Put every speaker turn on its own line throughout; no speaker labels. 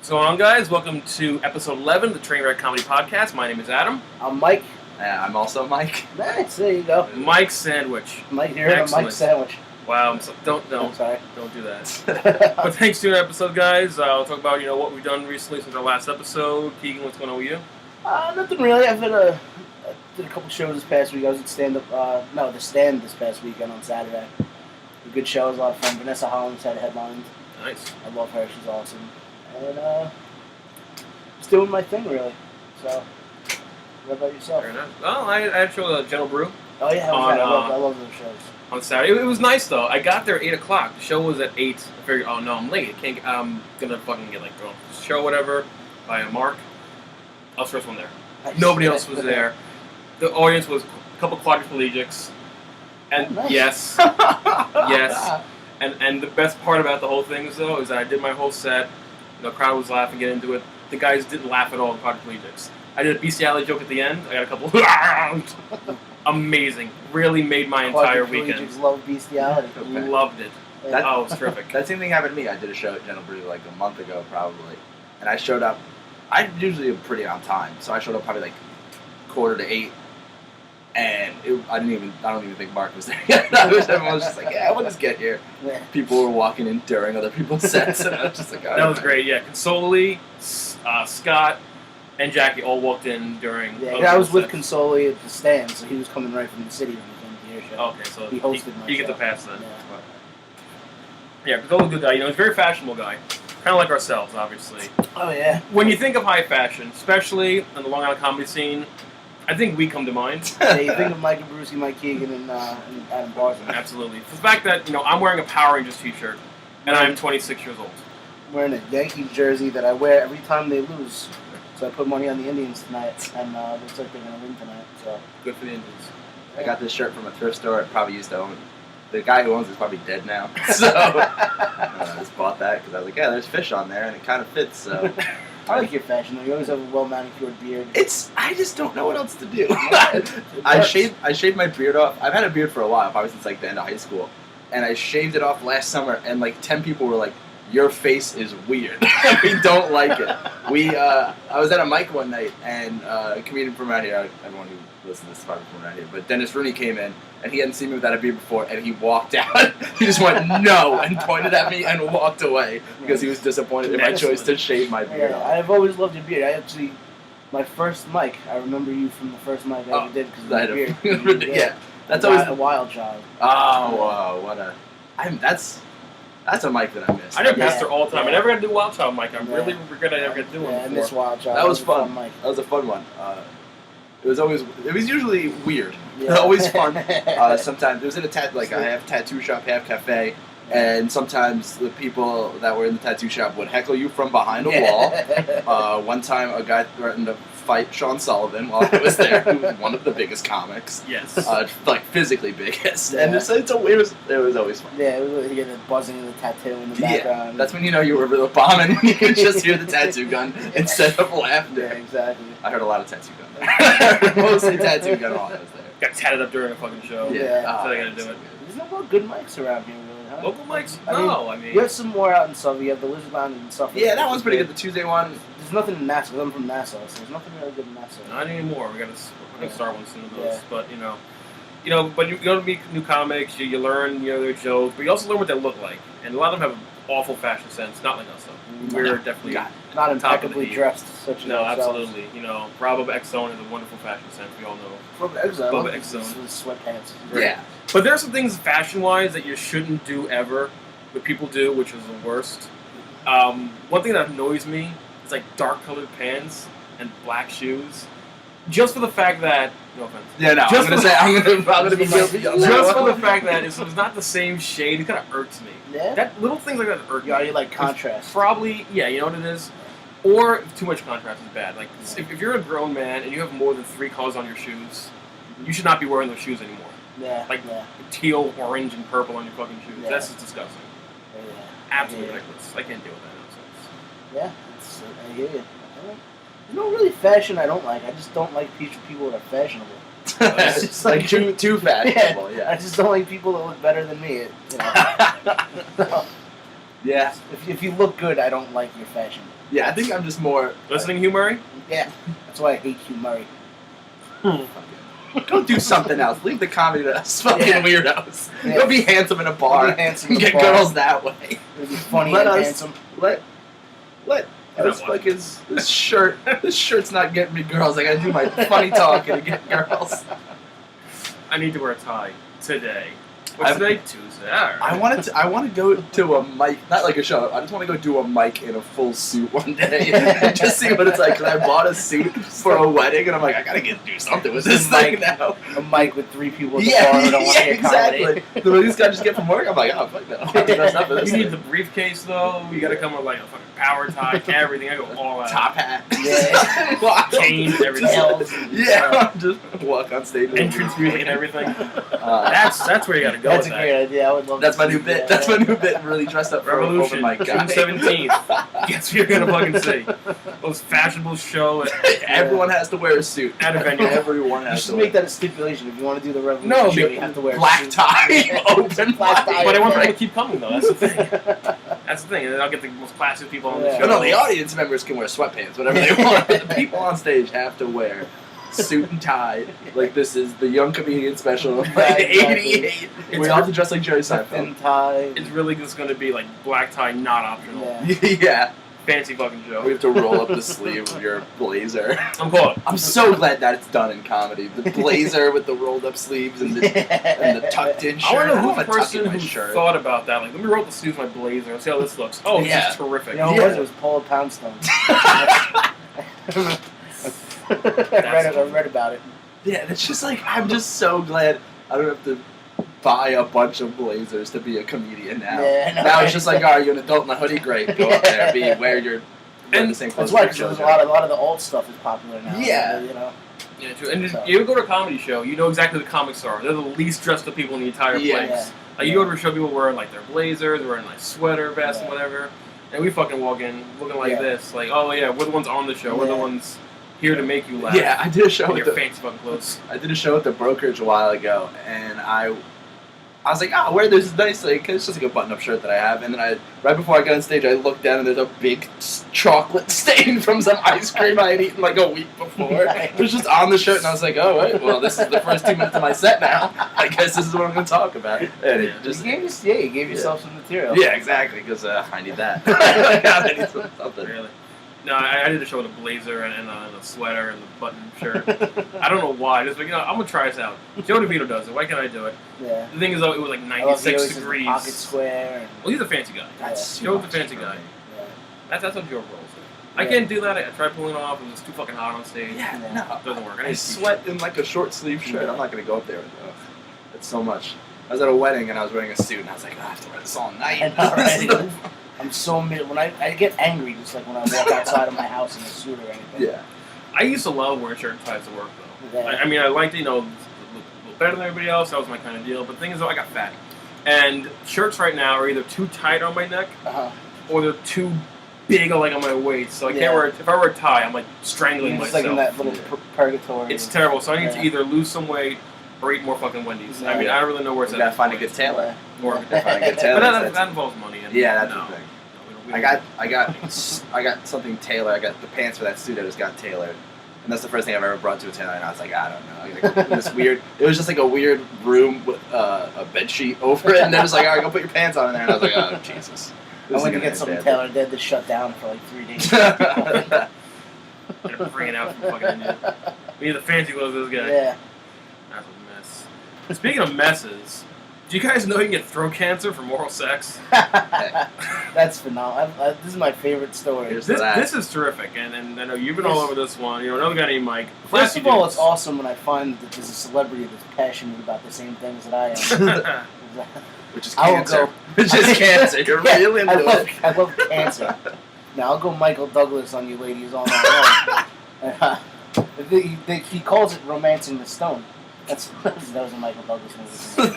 What's going on, guys? Welcome to episode 11 of the Trainwreck Comedy Podcast. My name is Adam.
I'm Mike.
I'm also Mike.
Nice, there you go.
Mike Sandwich.
Mike here, and Mike Sandwich.
Wow, don't
sorry.
Don't do that. But thanks to the episode, guys. I'll talk about what we've done recently since our last episode. Keegan, what's going on with you?
Nothing really. I did a couple shows this past week. I was at the Stand this past weekend on Saturday. A good show. It was a lot of fun. Vanessa Hollins had headlined.
Nice.
I love her. She's awesome. And just doing my thing, really. So, what about yourself?
Fair enough. Well, I had a show at Gentle Brew.
Oh, yeah. I love those shows.
On Saturday. It was nice, though. I got there at 8 o'clock. The show was at 8. I figured, oh, no, I'm late. I'm going to fucking get, thrown off the show, whatever, by a mark. I was the first one there. Nobody else was there. The audience was a couple quadriplegics. And
nice.
Yes. Yes. And the best part about the whole thing, though, is that I did my whole set. The crowd was laughing, get into it. The guys didn't laugh at all, the quadriplegics. I did a bestiality joke at the end. I got a couple... Amazing. Really made my entire weekend.
Love bestiality.
Okay. Loved it. It was terrific.
That same thing happened to me. I did a show at Gentle Brew a month ago, probably. And I showed up... I usually am pretty on time, so I showed up probably 7:45. And I don't even think Mark was there yet. Everyone was just like, yeah, we'll just get here.
Yeah.
People were walking in during other people's sets, and I was just like, oh,
that was great, yeah. Consoli, Scott, and Jackie all walked in during...
Yeah, I was with Consoli at the Stand, so he was coming right from the city when he came to your show.
Okay, so
he hosted my show.
You get the pass then.
Yeah,
Consoli's a good guy. He's a very fashionable guy. Kind of like ourselves, obviously.
Oh, yeah.
When you think of high fashion, especially in the Long Island comedy scene, I think we come to mind.
Yeah, you think of Mike Abrusci, Mike Keegan, and Adam Barzin.
Absolutely. The fact that, I'm wearing a Power Rangers t-shirt, and I'm 26 years old.
I'm wearing a Yankees jersey that I wear every time they lose. So I put money on the Indians tonight, and it looks like they're going to win tonight. So
good for the Indians.
I got this shirt from a thrift store. I probably used to own it. The guy who owns it is probably dead now. So I just bought that because I was like, yeah, there's fish on there, and it kind of fits, so...
I like your fashion, though. You always have a well-manicured beard.
I just don't know what else to do. I shaved my beard off. I've had a beard for a while, probably since the end of high school. And I shaved it off last summer, and 10 people were like, your face is weird. We don't like it. I was at a mic one night, and a comedian from around here, everyone who listens to this is probably from around here, but Dennis Rooney came in, and he hadn't seen me without a beard before, and he walked out. He just went, no, and pointed at me and walked away, because he was disappointed in my choice to shave my beard off.
I've always loved your beard. My first mic, I remember you from the first mic I ever did, because of your beard.
Yeah. That's always
a wild child.
Oh, what a... That's a mic that I missed.
I know Pastor all the time. I never got to do Wild Child mic. I'm really regret I never got to do one before.
I miss Wild Child.
That was fun. That was a fun one. It was usually weird.
Yeah.
Always fun. Sometimes it was in a I have a tattoo shop, half cafe, and sometimes the people that were in the tattoo shop would heckle you from behind a wall. One time, a guy threatened to fight Sean Sullivan while I was there, who was one of the biggest comics.
Yes.
Physically biggest.
Yeah.
And it was always fun.
Yeah, you get the buzzing of the tattoo in the background.
Yeah, that's when you know you were really bombing and you could just hear the tattoo gun instead of laughter.
Yeah, exactly.
I heard a lot of tattoo gun there. Mostly tattoo gun while I was there.
Got tatted up during a fucking show.
Yeah.
That's how they gotta do it.
There's no more good mics around here, really, huh?
Local mics? No, I mean...
You have some more out in Suffolk. You have the Lizard Lounge and Suffolk.
Yeah, that one's pretty good. The Tuesday one...
There's nothing in Nassau. I'm from Nassau, so there's nothing really good in Nassau.
Not anymore. We're gonna start one soon of those.
Yeah.
But but you go to meet new comics. You learn their jokes, but you also learn what they look like. And a lot of them have an awful fashion sense. Not like us though. We're definitely
not impeccably dressed, such as ourselves.
Absolutely. Bravo X Zone has a wonderful fashion sense. We all know.
From Exile.
Bubba X Zone.
Sweatpants.
Yeah. But there are some things fashion-wise that you shouldn't do ever, but people do, which is the worst. One thing that annoys me is dark-colored pants and black shoes. Just for the fact that, no offense.
Yeah, no. I'm gonna be guilty.
Just for the fact that it's not the same shade, it kind of irks me.
Yeah.
That little things like that irk me.
Yeah, you like contrast.
Probably, yeah. You know what it is. Or if too much contrast is bad. If you're a grown man and you have more than 3 colors on your shoes, you should not be wearing those shoes anymore.
Yeah.
Teal, orange, and purple on your fucking shoes.
Yeah.
That's just disgusting.
Yeah.
Absolutely ridiculous. I can't deal with that nonsense.
Yeah, I hear you. There's no really fashion I don't like. I just don't like people that are fashionable.
It's just too fashionable. Yeah.
I just don't like people that look better than me.
Yeah.
If you look good, I don't like your fashion.
Yeah, I think I'm just more...
Listening, Hugh Murray?
Yeah. That's why I hate Hugh Murray.
Go do something else. Leave the comedy to us fucking weirdos.
Yeah.
Go be handsome in a bar.
Be handsome
and
in a
get
bar.
girls that way.
It'd be funny
Let
and
us-
handsome.
Let us like this shirt. This shirt's not getting me girls. I gotta do my funny talking to get girls.
I need to wear a tie today. What's today? Tuesday. All right.
I want to go to a mic, not like a show. I just want to go do a mic in a full suit one day and just see what it's like. Cause I bought a suit for a wedding, and I'm like, I gotta do something with this thing now.
A mic with 3 people at the bar who don't want to hear comedy.
exactly. The way these guys just get from work, I'm like, oh fuck no, I'm not dressed up for this.
You need
thing.
the briefcase though. You gotta come with like a fucking power tie, everything. I go all out.
Top hat,
Yeah.
Cane, everything.
Bells.
Yeah, just walk on stage.
Entrance music and everything. That's where you gotta go.
That's
with
a
that.
great idea. I would love
That's
to
my new
see
bit.
that.
That's my new bit. Really dressed up for an open
Revolution,
mic guy.
June 17th. Guess what you're gonna fucking see? Most fashionable show
Everyone has to wear a suit.
at a venue.
Everyone
You
has
should
to
make that a stipulation. If you want to do the revolution,
No,
show,
be-
you have to wear a
black
suit.
tie, open
Black
mic.
tie.
But I want people
Right.
to keep coming though. That's the thing. That's the thing. And then I'll get the most classic people on the
Yeah.
show.
No, the audience members can wear sweatpants, whatever they want. The people on stage have to wear suit and tie. Like this is the young comedian special of
Right,
'88. We all have to dress like Jerry
Thin
Seinfeld.
tie.
It's really just gonna be like black tie, not optional.
Yeah.
Yeah,
Fancy fucking
we
show.
have to roll up the sleeve of your blazer.
I'm caught.
I'm so glad that it's done in comedy. The blazer with the rolled up sleeves and the tucked in shirt.
I want to know
don't
who the
wanna tuck in
person
my
who
shirt.
thought about that. Like, let me roll up the sleeves of my blazer and see how this looks. Oh,
Yeah.
this is terrific.
You know who it was? It was Paul Poundstone. I read about it.
Yeah, it's just like I'm just so glad I don't have to buy a bunch of blazers to be a comedian now.
Yeah, no,
Now
right?
it's just like, are you an adult in a hoodie? Great, go up there, wear
And
the same clothes.
That's why,
as your
because a
children.
lot of the old stuff is popular now.
Yeah.
You know.
Yeah, true. And
So-
you ever go to a comedy show, you know exactly who the comics are. They're the least dressed up people in the entire
Yeah.
place. Like, you go to a show, people wearing like their blazers, wearing like sweater vests and
Yeah.
whatever. And we fucking walk in looking like
Yeah.
this. Like, oh yeah, we're the ones on the show. We're the
Yeah.
ones here to make you laugh.
Yeah, I did a show
In
with
your
the
fancy fucking clothes.
I did a show at the brokerage a while ago, and I was like, oh, wear this nice, like, it's just like a button-up shirt that I have. And then right before I got on stage, I looked down and there's a big chocolate stain from some ice cream I had eaten like a week before. It was just on the shirt, and I was like, oh, wait, well, this is the first 2 minutes of my set now. I guess this is what I'm going to talk about. And it just,
You gave yourself some material.
yeah, exactly, because I need that. I need something.
Really. No, I did a show with a blazer and a sweater and a button shirt. I don't know why. Just like, I'm gonna try this out. Joe DeVito does it. Why can't I do it?
Yeah.
The thing is, though, it was like
I love the
96
always
degrees.
the pocket square. And,
Well, he's a fancy guy.
That's
Joe's
too
the fancy
much for
guy.
me.
yeah.
That's how Joe rolls. I
Yeah.
can't do that. I tried pulling it off. It was too fucking hot on stage.
Yeah,
Yeah.
no.
It doesn't work. I
I
need a
sweat in like a short sleeve shirt. I'm not gonna go up there with it's so much. I was at a wedding and I was wearing a suit and I was like, I have to wear this all night.
I know, right? I'm so when I get angry just like when I walk outside of my house in a suit or anything.
Yeah.
I used to love wearing shirt and ties to work, though.
Yeah.
I mean, I liked, look a little better than everybody else. That was my kind of deal. But the thing is, though, I got fat. And shirts right now are either too tight on my neck
Uh-huh.
or they're too big like on my waist. So I
Yeah.
can't wear it. If I wear a tie, I'm like strangling
You're just
myself.
like in that little purgatory.
It's terrible. So I need to
Yeah.
either lose some weight or eat more fucking Wendy's. I
Yeah.
mean, I don't really know where it's
You
at.
gotta
this
find a
point.
good tailor.
Or,
Find a good
but
tailor.
that involves money. And
Yeah, that's
no.
the thing.
No, we
I
don't-
got something tailored. I got the pants for that suit I just got tailored. And that's the first thing I've ever brought to a tailor, and I was like, I don't know. Like, this weird. It was just like a weird room with a bed sheet over it, and they're just like, all right, go put your pants on in there. And I was like, oh Jesus.
I went to get something tailored. They had to shut down for like 3 days.
They're bringing it out from fucking India. We need the fancy clothes of this guy.
Yeah.
That's a mess. Speaking of messes, do you guys know you can get throat cancer from oral sex?
That's phenomenal. This is my favorite story.
Here's
This is terrific, and I know you've been all over this one. You know, another guy named Mike.
First of all, it's
awesome.
awesome when I find that there's a celebrity that's passionate about the same things that I am.
Which is
I will
cancer.
go-
Which is cancer. You're
Yeah,
real into it.
I love cancer. Now I'll go Michael Douglas on you ladies all night long. He calls it romancing the stone. That was a Michael Douglas movie.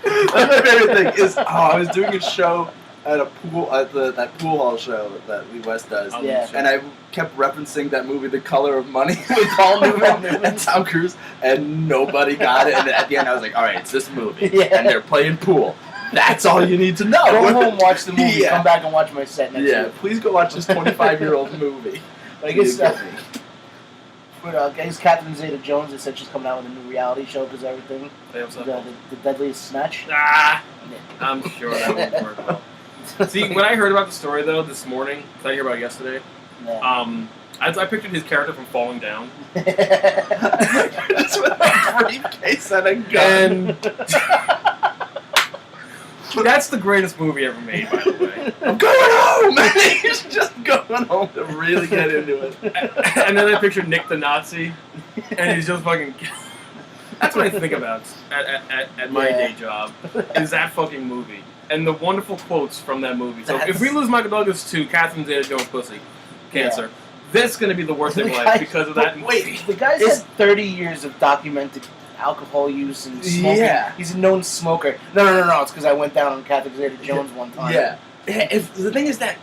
That's my favorite thing is I was doing a show at a pool at that pool hall show that Lee West does.
Oh,
Yeah.
shit.
And I kept referencing that movie, The Color of Money, with Paul Newman and Tom Cruise, and nobody got it. And at the end, I was like, all right, it's this movie.
Yeah.
And they're playing pool. That's all you need to know.
Go home, watch the movie,
Yeah.
come back and watch my set next
Yeah,
week.
please go watch this 25-year-old movie.
But I guess, I guess Catherine Zeta-Jones has said she's coming out with a new reality show because everything. The Deadliest Snatch.
Ah, I'm sure that won't work well. See, when I heard about the story though this morning, because I didn't hear about it yesterday,
Yeah.
I pictured his character from Falling Down.
Just with a briefcase and a gun.
And that's the greatest movie ever made, by the way.
I'm going home! He's just going home to really get into it.
And then I pictured Nick the Nazi, and he's just fucking... That's what I think about at my day job, is that fucking movie. And the wonderful quotes from that movie. So if we lose Michael Douglas to Catherine Zeta-Jones pussy cancer, this is going to be the worst day of my life because of that movie.
Wait, the guy's had 30 years of documented alcohol use and smoking.
Yeah.
He's a known smoker. No. It's because I went down on Catherine Zeta-Jones one time.
Yeah. If the thing is that,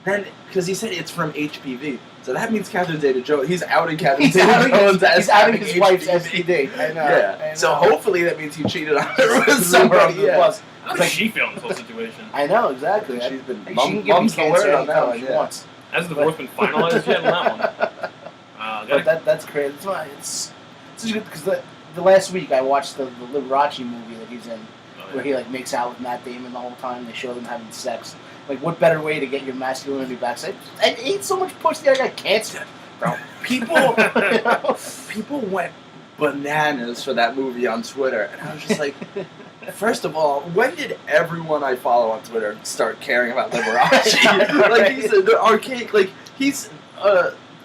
then, because he said it's from HPV, so that means Catherine Zeta-Jones, he's outing Catherine Zeta-Jones as
he's outing his
having
wife's
HPV.
STD. I know.
Yeah.
I know.
So hopefully that means he cheated on her with
Somebody.
somebody. Yeah.
How does she feel in this whole situation?
I know, exactly.
She's been
She can give me
mum's the
cancer
word on that
anytime
one.
she
Yeah.
wants.
Has the divorce been finalized yet on that one?
But that's crazy. It's why it's good because the last week I watched the Liberace movie that he's in, where he like makes out with Matt Damon the whole time. They show them having sex. Like, what better way to get your masculinity back? So I ate so much pussy, I got cancer, bro.
People went bananas for that movie on Twitter, and I was just like, first of all, when did everyone I follow on Twitter start caring about Liberace? Like, he's the archaic, like, he's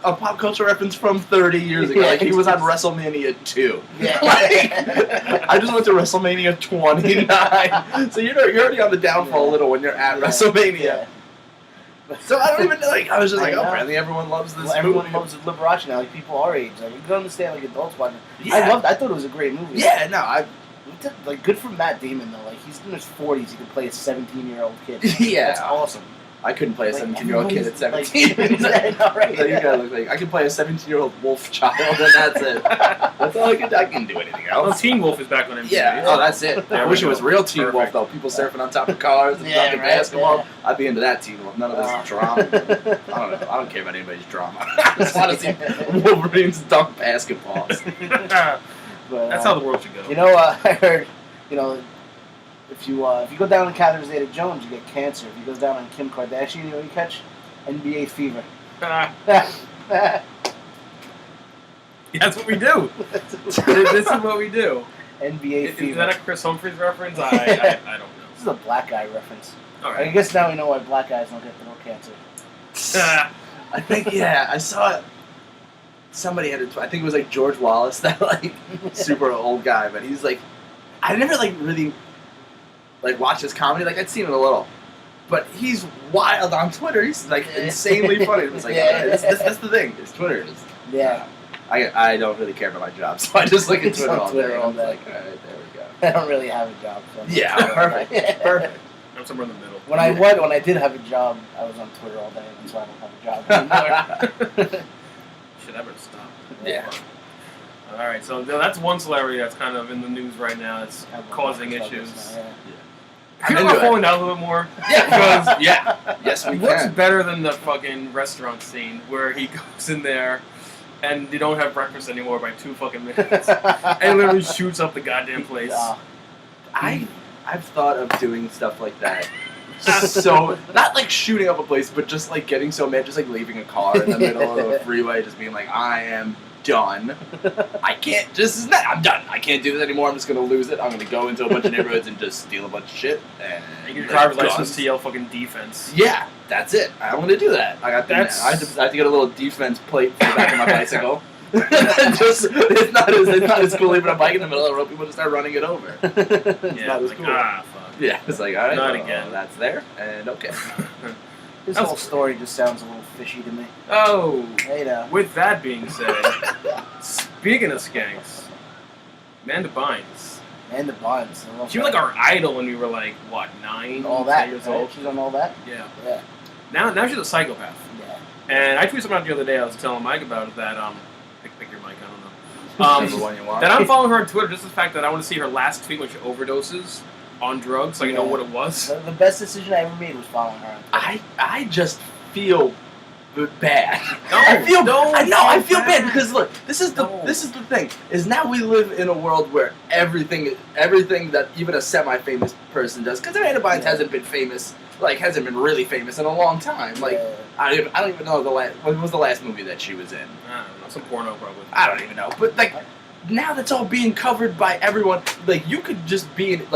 a pop culture reference from 30 years ago. Like, he was on WrestleMania 2.
Yeah.
Like, I just went to WrestleMania 29. So you're already on the downfall a little when you're at WrestleMania.
Yeah.
So I don't even know. Like, I was just like,
I know.
apparently everyone loves this
Everyone
movie.
loves Liberace now. Like people our age, like you can understand like adults watching.
Yeah.
I thought it was a great movie.
Yeah, no,
Like good for Matt Damon though. Like he's in his 40s, he can play a 17-year-old kid.
Yeah.
That's awesome.
I couldn't play a
Like,
17-year-old kid at 17.
Like, I know, right?
So you gotta look like I can play a 17-year-old wolf child, and that's it. That's all I can do. I can do anything
Well,
else.
Teen Wolf is back on MTV.
Yeah. Oh, that's it.
There
I
we
wish it
go.
was real Teen Wolf
Perfect.
though. People surfing on top of cars and
Yeah,
talking
right,
basketball.
yeah.
I'd be into that Teen Wolf. None of this drama. I don't know. I don't care about anybody's drama. I just want to see Wolverines dunk basketballs.
But,
That's how the world should go.
You know, I heard, you know, if you go down on Catherine Zeta-Jones, you get cancer. If you go down on Kim Kardashian, you know what you catch? NBA fever.
That's what we do. This is what we do.
NBA fever.
Is that a Chris Humphries reference? I don't know.
This is a black guy reference.
All
I
right.
guess now we know why black guys don't get no cancer.
I think, yeah, I saw it. Somebody had it. I think it was like George Wallace, that like super old guy, but he's like, I never like really like watched his comedy. Like I'd seen it a little, but he's wild on Twitter. He's like insanely funny. It's like that's the thing. It's Twitter. It's,
Yeah.
I don't really care about my job, so I just look at
It's
Twitter
on
all
Twitter
day.
all
I'm
day.
like, all right, there we go.
I don't really have a job. So
Yeah, perfect, perfect.
I'm somewhere in the middle.
When I did have a job, I was on Twitter all day, and so I don't have a job anymore.
Shit, I better stop.
Yeah.
All right, so that's one celebrity that's kind of in the news right now. That's causing issues. Can
I'm
you
into it.
falling down a little bit more?
Yeah,
Because
yeah. Yes, we
what's
can.
better than the fucking restaurant scene where he goes in there and you don't have breakfast anymore by 2 fucking minutes and literally shoots up the goddamn place?
I've thought of doing stuff like that. So not like shooting up a place, but just like getting so mad, just like leaving a car in the middle of a freeway, just being like, I am done. I can't. I'm done. I can't do this anymore. I'm just gonna lose it. I'm gonna go into a bunch of neighborhoods and just steal a bunch of shit. And
You get your
like,
driver's
guns.
license to yell fucking defense.
Yeah, that's it. I'm gonna do that. I have to get a little defense plate for the back of my bicycle. It's not as cool leaving a bike in the middle of the road. People just start running it over.
Yeah,
not as
like,
cool.
fuck.
Yeah, it's like, all right,
Not
well,
again.
that's there, and okay.
This whole story just sounds a little fishy to me.
Oh,
Hey now.
with that being said, speaking of skanks, Amanda Bynes.
And the buns. I love
She was
that.
like our idol when we were like, what, 9,
all
10
that.
years
Right?
old?
She's on all that.
Yeah.
Yeah.
Now she's a psychopath.
Yeah.
And I tweeted something out the other day. I was telling Mike about it that pick your mic. I don't know.
Whichever one you want.
That I'm following her on Twitter just the fact that I want to see her last tweet when she overdoses. on drugs, so I know what it was.
The best decision I ever made was following her.
I just feel bad.
No,
I feel bad because look, this is the thing is now we live in a world where everything that even a semi-famous person does, because Amanda Bynes hasn't been famous, hasn't been really famous in a long time. I don't even know what was the last movie that she was in.
I don't know, some porno probably.
I don't even know, but now that's all being covered by everyone. You could just be in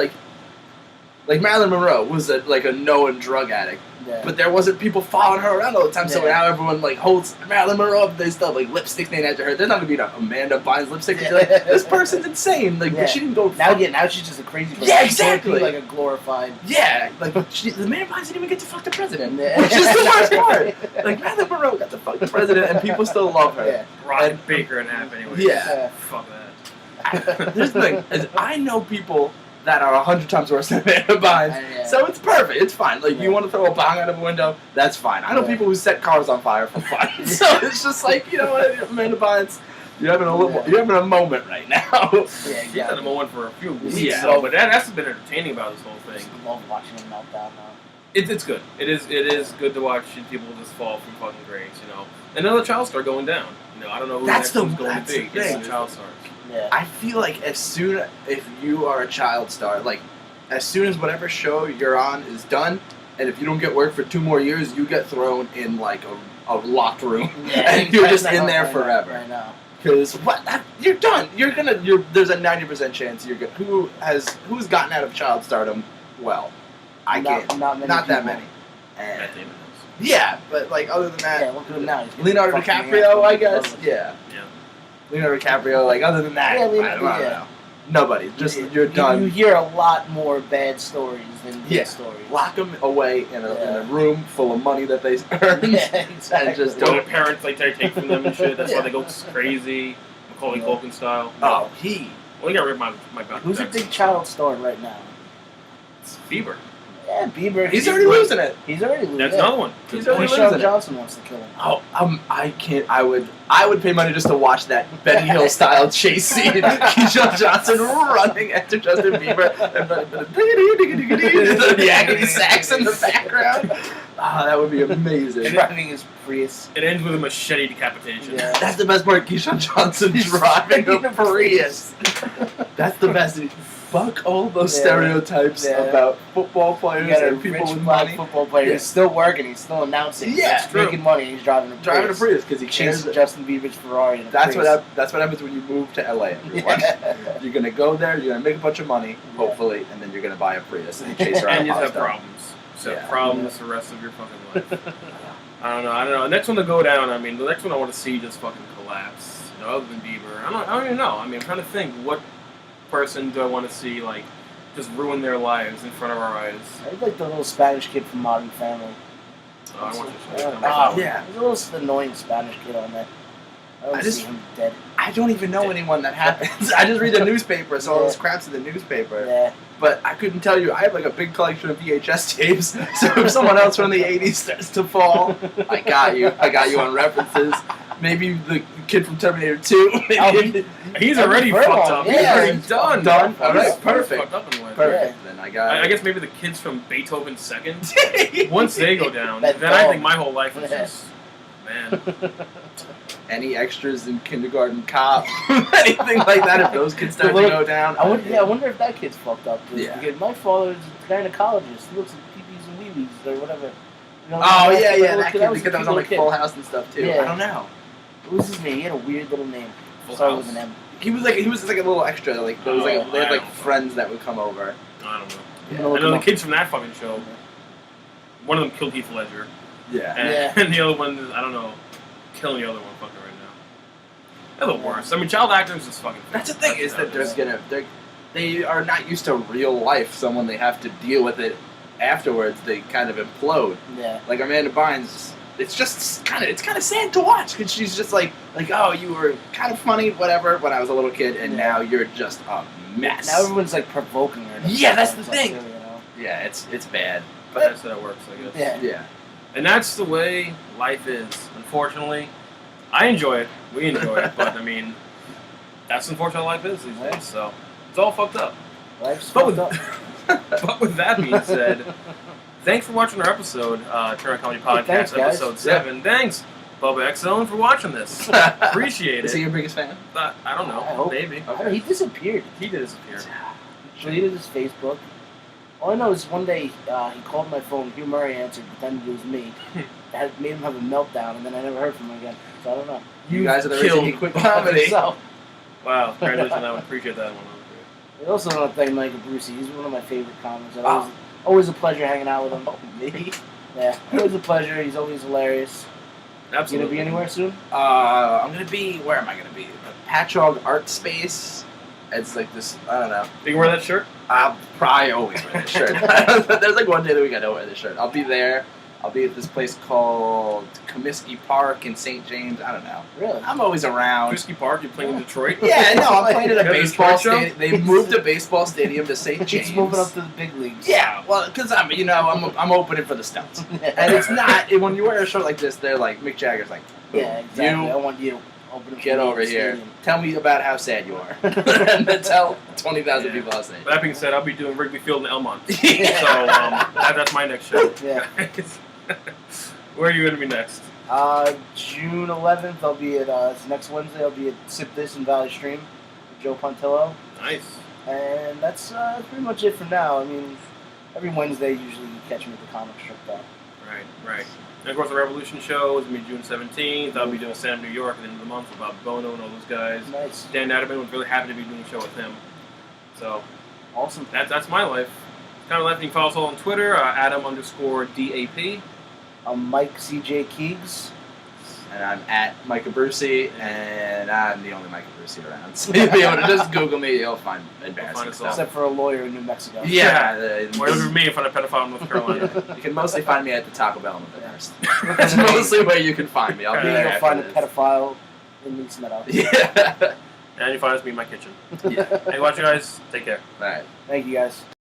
Marilyn Monroe was a known drug addict.
Yeah.
But there wasn't people following her around all the time, so now everyone holds Marilyn Monroe up. They still have lipstick named after her. There's not gonna be an Amanda Bynes lipstick. This person's insane. But she didn't go.
Now she's just a crazy person.
Yeah, exactly.
Like a glorified.
Yeah, the Amanda Bynes didn't even get to fuck the president. Which is the worst part. Marilyn Monroe got to fuck the president, and people still love her.
Yeah. Rock Baker in half anyway.
Yeah.
Fuck that.
Here's the thing: is I know people that are 100 times worse than Amanda Bynes. So it's perfect. It's fine. You want to throw a bong out of a window, that's fine. I know people who set cars on fire for fun. So it's just you know what, Amanda Bynes, you're having a moment right now.
Yeah, exactly. She's had a moment for a few weeks.
Yeah.
But that's been entertaining about this whole thing.
I love watching him melt down now.
It's good. It is good to watch people just fall from fucking grace, Another child star going down. I don't know who next one's going to be. It's the child stars.
Yeah.
I feel if you are a child star, as soon as whatever show you're on is done, and if you don't get work for 2 more years, you get thrown in a locked room, and you're just in there forever.
I know.
Because you're done. There's a 90% chance you're good. Who's gotten out of child stardom? Well, not that many.
Matt Damon is.
Yeah, but other than that,
look at him now.
Leonardo DiCaprio, I guess. Yeah. Leonardo DiCaprio, other than that, I don't know. Nobody. Just you're done.
You hear a lot more bad stories than good stories.
Lock them away in a room full of money that they earned.
Yeah, exactly.
And just
don't. Their parents take from them and shit. That's why they go crazy. Macaulay Culkin style.
Oh,
Well, you got rid of my
Who's a big child star right now?
It's Bieber.
Yeah, Bieber.
He's already losing it.
He's already losing it.
That's another one.
He's already losing it.
Johnson wants to kill him.
Oh, I can't. I would pay money just to watch that Benny Hill style chase scene. Keyshawn Johnson running after Justin Bieber and the agony sax in the background. Oh, that would be amazing.
Driving his Prius.
It ends with a machete decapitation.
Yeah. That's the best part. Keyshawn Johnson driving a Prius. That's the best. Fuck all those stereotypes about football players and people with money.
Football player. He's still working. He's still announcing.
Yeah,
he's making money. He's driving a Prius
because he cares.
Justin Bieber's Ferrari.
That's what happens when you move to LA. Everyone. You're gonna go there. You're gonna make a bunch of money, hopefully, and then you're gonna buy a Prius and chase around.
And you have problems. So problems the rest of your fucking life. I don't know. The next one to go down. The next one I want to see just fucking collapse. Other than Bieber, I don't even know. I'm trying to think what person do I want to see just ruin their lives in front of our eyes.
I like the little Spanish kid from Modern Family.
Oh, I want to
yeah.
There's a little annoying Spanish kid on there. I just see him dead.
I don't even know anyone that happens. I just read the newspaper, so all this crap's in the newspaper.
Yeah.
But I couldn't tell you. I have a big collection of VHS tapes. So if someone else from the '80s starts to fall, I got you. I got you on references. Maybe the kid from Terminator 2.
He's already fucked up. He's already done.
Done. All right. Perfect.
Perfect.
Then I got.
I guess maybe the kids from Beethoven Second. Once they go down, then
dog.
I think my whole life is just man.
Any extras in Kindergarten Cop, anything like that? If those kids start to go down,
I wonder if that kid's fucked up. Because my father's a gynecologist. He looks at peepees and wee-wees or whatever.
That kid because that was on Full House and stuff too.
Yeah.
I don't know.
What was his name? He had a weird little name.
Started
with an M.
He was just a little extra. They had friends that would come over.
I don't know. I know the kids from that fucking show. One of them killed Heath Ledger.
Yeah.
And the other one, I don't know, killing the other one fucking right now. They're the worst. Child actors is fucking.
That's the thing is that they are not used to real life. So when they have to deal with it afterwards, they kind of implode.
Yeah.
Like Amanda Bynes. It's kind of sad to watch because she's just like oh, you were kind of funny whatever when I was a little kid and now you're just a mess.
Now everyone's provoking her.
Yeah, that's the thing.
Too,
Yeah, it's bad.
But that's how it works, I guess.
Yeah.
And that's the way life is. Unfortunately, I enjoy it. We enjoy it, but that's unfortunately how life is these days. So it's all fucked up.
Life's fucked up.
But with that being said, thanks for watching our episode, Turn On Comedy Podcast,
thanks, guys.
episode 7. Thanks, Bubba X-Zone, for watching this. Appreciate it.
Is he your biggest fan?
I don't know.
I hope.
Maybe.
Okay. He disappeared.
He did disappear.
He deleted his Facebook. All I know is one day he called my phone. Hugh Murray answered, pretended it was me. That made him have a meltdown, and then I never heard from him again. So I don't know.
You guys are the reason
killed
he quit comedy.
So,
Wow, congratulations on that one. Appreciate that one.
I also want to thank Mike Abrusci. He's one of my favorite comics.
Oh.
Always a pleasure hanging out with him.
Oh, me?
Yeah, always a pleasure. He's always hilarious.
Absolutely.
You gonna be anywhere soon?
I'm gonna be. Where am I gonna be? Patchogue Art Space. It's like this. I don't know.
You can wear that shirt?
I'll probably always wear this shirt. There's like one day of the week I don't wear this shirt. I'll be there. I'll be at this place called Comiskey Park in St. James. I don't know.
Really?
I'm always around.
Whiskey Park, you're playing in Detroit?
Yeah, no, I'm playing at a
You have a
baseball
Detroit show?
stadium. They moved a baseball stadium to St. James.
He's moving up to the big leagues.
Yeah, well, because I'm opening for the Stunts, and it's not when you wear a shirt like this. They're like Mick Jagger's like,
Yeah, exactly.
You
I want you. Open
get over here. Tell me about how sad you are, and then tell 20,000 people how sad.
That being said, I'll be doing Wrigley Field in Elmont.
Yeah.
So that's my next show.
Yeah.
Where are you going to be next?
June 11th, I'll be at, it's next Wednesday, I'll be at Sip This in Valley Stream with Joe Pontillo.
Nice.
And that's pretty much it for now. I mean, every Wednesday, usually you catch me at the comic strip, though.
Right. And of course, the Revolution show is going to be June 17th. I'll be doing Sam, New York at the end of the month with Bob Bono and all those guys.
Nice.
Dan Natterman was really happy to be doing a show with him. So,
Awesome.
that's my life. Kind of life. You can follow us all on Twitter, Adam_DAP.
I'm Mike CJ Keegs.
And I'm at Mike Abrusci, and I'm the only Mike Abrusci around. So you'll be able to just Google me, you'll find embarrassing
us all.
stuff.
Except for a lawyer in New Mexico.
Yeah.
Or look for me in front of pedophile in North Carolina.
You can mostly find me at the Taco Bell in the First. That's mostly where you can find me. I'll be
Me,
there
you'll find a
after this.
pedophile in East Meadow.
Yeah.
And you find us me in my kitchen.
Yeah.
Hey, watch you guys. Take care.
All right.
Thank you, guys.